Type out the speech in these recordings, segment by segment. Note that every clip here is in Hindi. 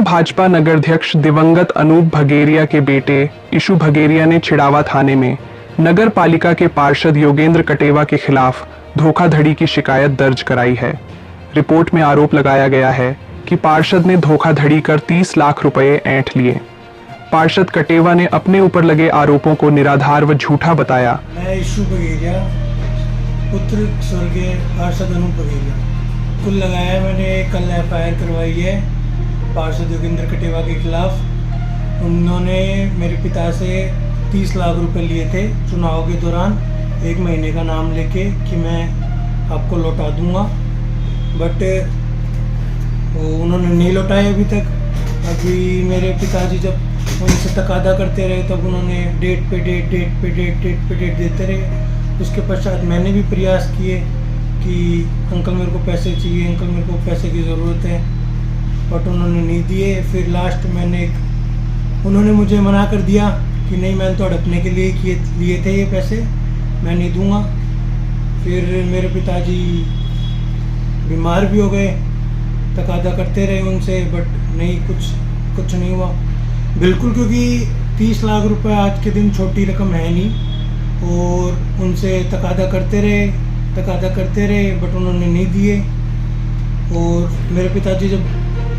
भाजपा नगराध्यक्ष दिवंगत अनूप भगेरिया के बेटे इशू भगेरिया ने छिड़ावा थाने में नगर पालिका के पार्षद योगेंद्र कटेवा के खिलाफ धोखाधड़ी की शिकायत दर्ज कराई है। रिपोर्ट में आरोप लगाया गया है कि पार्षद ने धोखाधड़ी कर 30 लाख रुपए ऐंठ लिए। पार्षद कटेवा ने अपने ऊपर लगे आरोपों को निराधार व झूठा बताया। मैं इशू भगेरिया, पुत्र स्वर्गीय पार्षद अनूप भगेरिया, कुल लगाया मैंने कल FIR करवाई है पार्षद योगेंद्र कटेवा के खिलाफ। उन्होंने मेरे पिता से 30 लाख रुपए लिए थे चुनाव के दौरान, 1 महीने का नाम लेके कि मैं आपको लौटा दूंगा, बट उन्होंने नहीं लौटाए अभी तक। अभी मेरे पिताजी जब उनसे तकादा करते रहे तब उन्होंने डेट पे डेट देते रहे। उसके पश्चात मैंने भी प्रयास किए कि अंकल मेरे को पैसे चाहिए, अंकल मेरे को पैसे की ज़रूरत है, बट उन्होंने नहीं दिए। फिर लास्ट उन्होंने मुझे मना कर दिया कि नहीं, मैंने तो हड़पने के लिए लिए थे ये पैसे, मैं नहीं दूंगा। फिर मेरे पिताजी बीमार भी हो गए, तकादा करते रहे उनसे, बट नहीं, कुछ नहीं हुआ बिल्कुल, क्योंकि 30 लाख रुपए आज के दिन छोटी रकम है नहीं। और उनसे तकादा करते रहे बट उन्होंने नहीं दिए। और मेरे पिताजी जब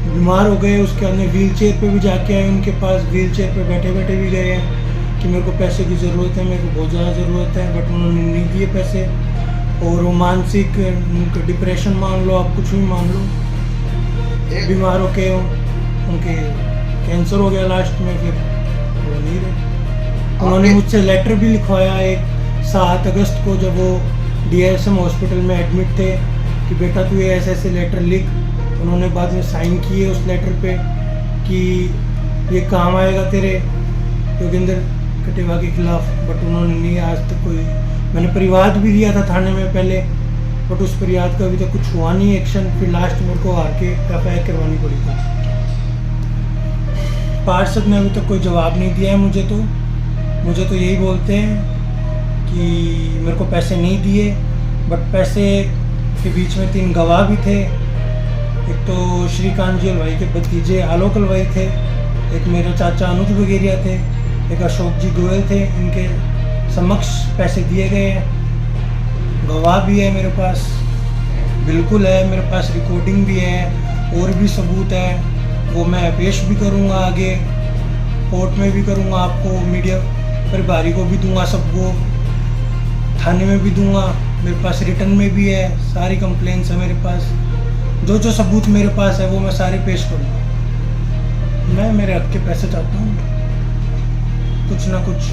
बीमार हो गए उसके बाद में व्हील चेयर पर भी जाके आए, उनके पास व्हील चेयर पर बैठे भी गए हैं कि मेरे को पैसे की ज़रूरत है, मेरे को बहुत ज़्यादा ज़रूरत है, बट उन्होंने नहीं दिए पैसे। और वो मानसिक डिप्रेशन मान लो, आप कुछ भी मान लो, बीमार हो के उनके कैंसर हो गया लास्ट में, फिर वो नहीं रहे। उन्होंने मुझसे लेटर भी लिखवाया एक 7 अगस्त को, जब वो DSM हॉस्पिटल में एडमिट थे, कि बेटा तू ये ऐसे लेटर लिख। उन्होंने बाद में साइन किए उस लेटर पे कि ये काम आएगा तेरे योगेंद्र कटेवा के खिलाफ, बट उन्होंने नहीं आज तक कोई। मैंने परिवाद भी दिया था थाने में पहले, बट उस परिवाद का अभी तक कुछ हुआ नहीं एक्शन। फिर लास्ट मेरे को हार के FIR करवानी पड़ी थी। पार्षद ने अभी तक कोई जवाब नहीं दिया है मुझे तो यही बोलते हैं कि मेरे को पैसे नहीं दिए, बट पैसे के बीच में 3 गवाह भी थे। एक तो श्रीकांत जी हलवाई के भतीजे आलोक हलवाई थे, एक मेरे चाचा अनुज भगेरिया थे, एक अशोक जी गोयल थे। इनके समक्ष पैसे दिए गए हैं, गवाह भी है मेरे पास, बिल्कुल है मेरे पास, रिकॉर्डिंग भी है, और भी सबूत है। वो मैं पेश भी करूँगा आगे, कोर्ट में भी करूँगा, आपको मीडिया प्रभारी को भी दूंगा, सबको थाने में भी दूंगा। मेरे पास रिटर्न में भी है, सारी कंप्लेंट्स है मेरे पास, जो सबूत मेरे पास है वो मैं सारे पेश करूँगा। मैं मेरे हक के पैसे चाहता हूँ, कुछ ना कुछ,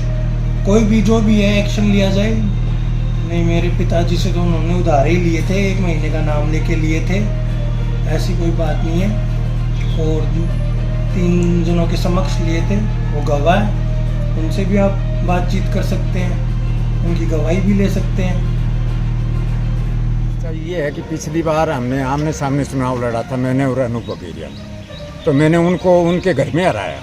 कोई भी जो भी है एक्शन लिया जाए। नहीं, मेरे पिताजी से तो उन्होंने उधार ही लिए थे, 1 महीने का नाम लेके लिए थे, ऐसी कोई बात नहीं है। और 3 जनों के समक्ष लिए थे, वो गवाह है, उनसे भी आप बातचीत कर सकते हैं, उनकी गवाही भी ले सकते हैं। ये है कि पिछली बार हमने आमने सामने चुनाव लड़ा था, मैंने और अनूप भगेरिया, तो मैंने उनको उनके घर में हराया,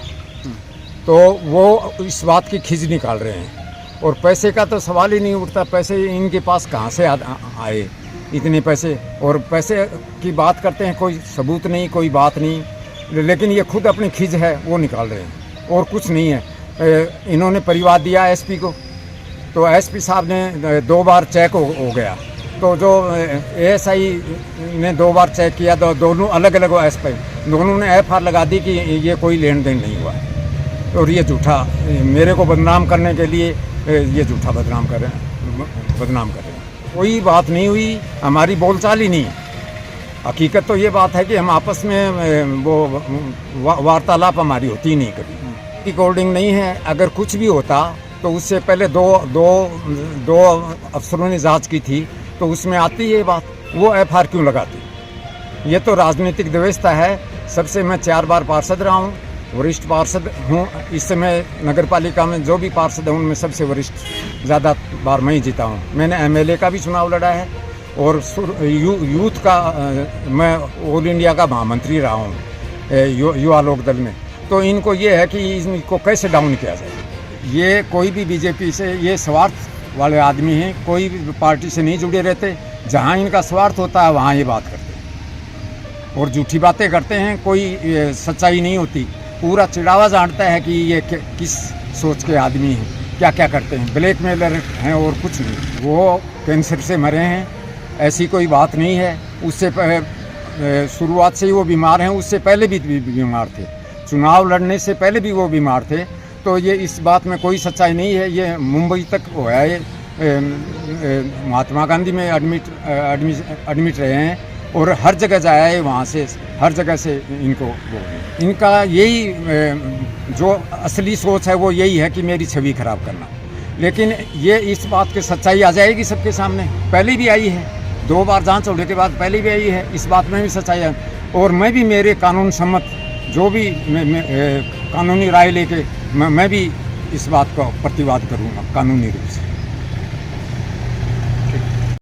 तो वो इस बात की खिज निकाल रहे हैं। और पैसे का तो सवाल ही नहीं उठता, पैसे इनके पास कहाँ से आए इतने पैसे, और पैसे की बात करते हैं, कोई सबूत नहीं, कोई बात नहीं, लेकिन ये खुद अपनी खिज है वो निकाल रहे हैं, और कुछ नहीं है। इन्होंने परिवाद दिया SP को, तो SP साहब ने 2 बार चेक हो गया, तो जो ASI ने 2 बार चेक किया, तो दोनों अलग अलग SP, दोनों ने FIR लगा दी कि ये कोई लेन देन नहीं हुआ है। और ये झूठा, मेरे को बदनाम करने के लिए ये झूठा बदनाम कर रहे हैं। कोई बात नहीं हुई, हमारी बोलचाल ही नहीं है। हकीकत तो ये बात है कि हम आपस में वो वार्तालाप हमारी होती ही नहीं कभी, रिकॉर्डिंग नहीं है। अगर कुछ भी होता तो उससे पहले दो अफसरों ने जांच की थी, तो उसमें आती ये बात, वो FIR क्यों लगाती? ये तो राजनीतिक व्यवस्था है। सबसे मैं 4 बार पार्षद रहा हूँ, वरिष्ठ पार्षद हूँ। इस समय नगर पालिका में जो भी पार्षद हैं उनमें सबसे वरिष्ठ, ज़्यादा बार मैं ही जीता हूँ। मैंने MLA का भी चुनाव लड़ा है, और यूथ का मैं ऑल इंडिया का महामंत्री रहा हूँ युवा लोक दल में। तो इनको ये है कि इनको कैसे डाउन किया जाए। ये कोई भी BJP से, ये स्वार्थ वाले आदमी हैं, कोई भी पार्टी से नहीं जुड़े रहते। जहाँ इनका स्वार्थ होता है वहाँ ये बात करते हैं। और झूठी बातें करते हैं, कोई सच्चाई नहीं होती। पूरा चिढ़ावा जानता है कि ये किस सोच के आदमी हैं, क्या क्या करते हैं, ब्लैकमेलर हैं और कुछ नहीं। वो कैंसर से मरे हैं, ऐसी कोई बात नहीं है। उससे शुरुआत से ही वो बीमार हैं, उससे पहले भी बीमार थे, चुनाव लड़ने से पहले भी वो बीमार थे। तो ये इस बात में कोई सच्चाई नहीं है। ये मुंबई तक हुआ है, महात्मा गांधी में एडमिट रहे हैं और हर जगह जाया है, वहाँ से हर जगह से इनका यही जो असली सोच है वो यही है कि मेरी छवि खराब करना। लेकिन ये इस बात की सच्चाई आ जाएगी सबके सामने, पहले भी आई है, 2 बार जांच होने के बाद पहले भी आई है, इस बात में भी सच्चाई है। और मैं भी मेरे कानून सम्मत जो भी कानूनी राय लेके मैं भी इस बात का प्रतिवाद करूँगा कानूनी रूप से।